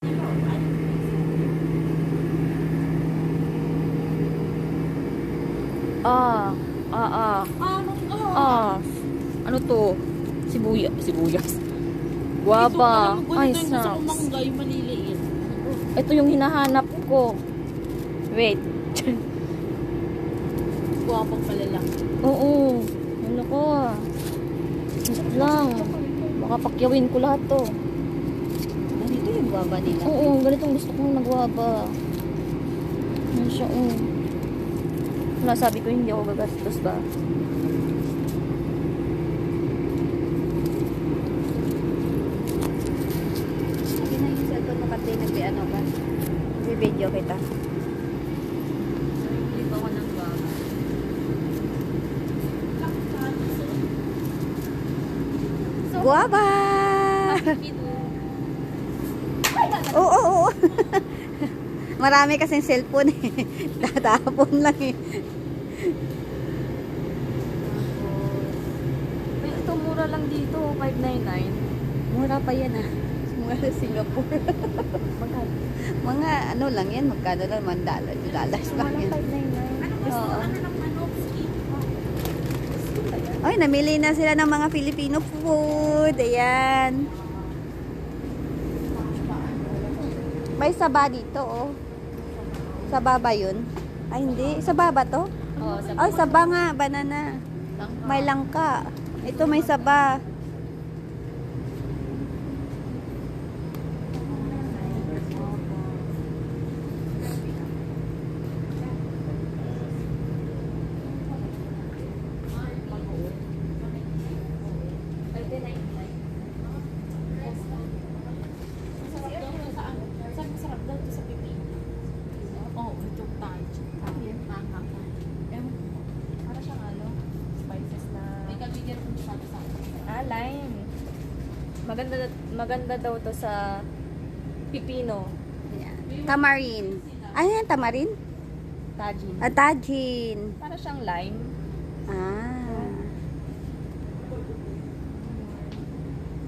Ah, ah. Ano to? Sibuyas. Guava. Ay, snacks. Manggay, maliliit. Ito yung hinahanap ko. Wait. Guwapang pala lang. Oo. Ano ko ah. Wait lang. Baka pakyawin ko lahat to. Ganito yung guwapa nila. Oo, ganitong gusto kong nagwaba. Ano siya, Wala, sabi ko hindi ako gagastos ba? Sabi na yung cellphone mo kasi nag-ano ka. Nag-video kita. Hindi pa ako ng guwaba. Guwapa! Oo. Marami kasing cellphone eh. Tatapon lang eh. Ay, ito mura lang dito, 599. Mura pa yan ah. Mura sa Singapore. Magkano? Mga ano lang yan. Magkano lang? $1. Dollars lang yan. 599. Oo. Ay, namili na sila ng mga Filipino food. Ayan. May saba dito, oh. Saba ba yun? Ay, hindi. Saba ba to? Oo, Ay, saba nga. Banana. May langka. Ito may saba. Lime. Maganda daw to sa pipino. Ayan. Tamarin. Ano yan? Tamarin? Tajin. Tajin. Para siyang lime. Ah.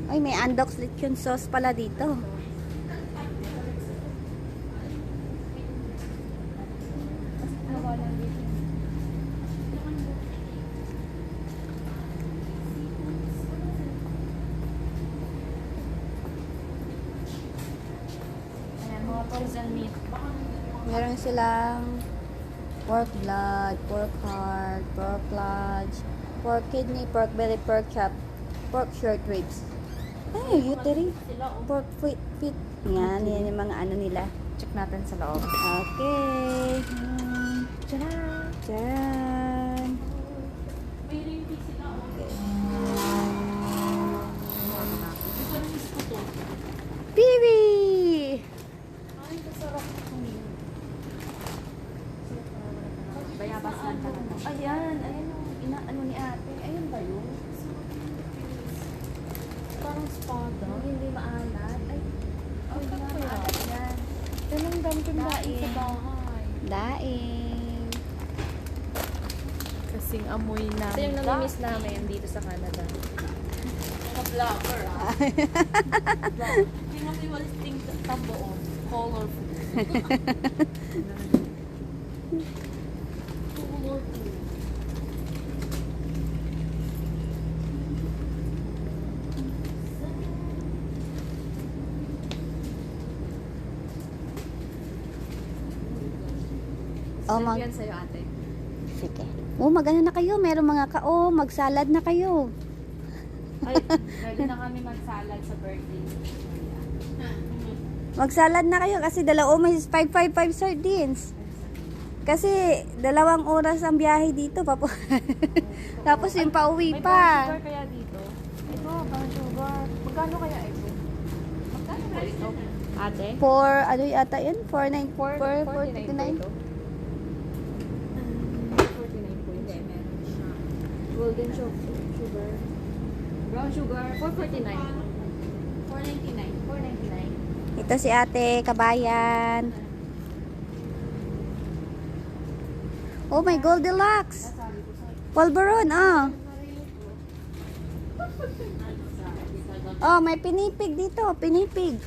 Ay, may Andox lechon sauce pala dito. Ayan, mga frozen meat. Meron silang pork blood, pork heart, pork lunch, pork kidney, pork belly, pork chop, pork short ribs. Ay, uteri. Pork feet. Yan, yan yung mga ano nila. Check natin sa loob. Okay. Tcharam! Tcharan. Piwi! Bayabas lang talaga. Ayan, ayan o. Inaano ni ate. Ayun ba yun? Parang spada. Hindi maalat. Ay, hindi nga maalat yan. Ganun dami kong daing sa bahay. Daing. Kasing amoy na. Ito yung namimiss namin dito sa Canada. Mga vlogger ah. Tingnan mo yung listing tambo oh. Colorful. Colorful. Oh, mag Yan sa'yo ate. sige. Oh, magano na kayo. Meron mga magsalad na kayo. Ay, ready na kami mag-salad sa birthday. Magsalad na kayo kasi may 555 sardines. Kasi 2 oras ang biyahe dito. Tapos yung pauwi May pa. brown sugar kaya dito? Ito, brown sugar. Magkano kaya ito? Magkano kaya ito? Ate? Ano yata yun? 449? 49 po ito. 49 po. Hindi, meron siya. Golden sugar. Brown sugar, 449. 499. 499. Ito si ate, kabayan. Oh, my Goldilocks. Polvoron, oh. Oh, may pinipig dito, pinipig.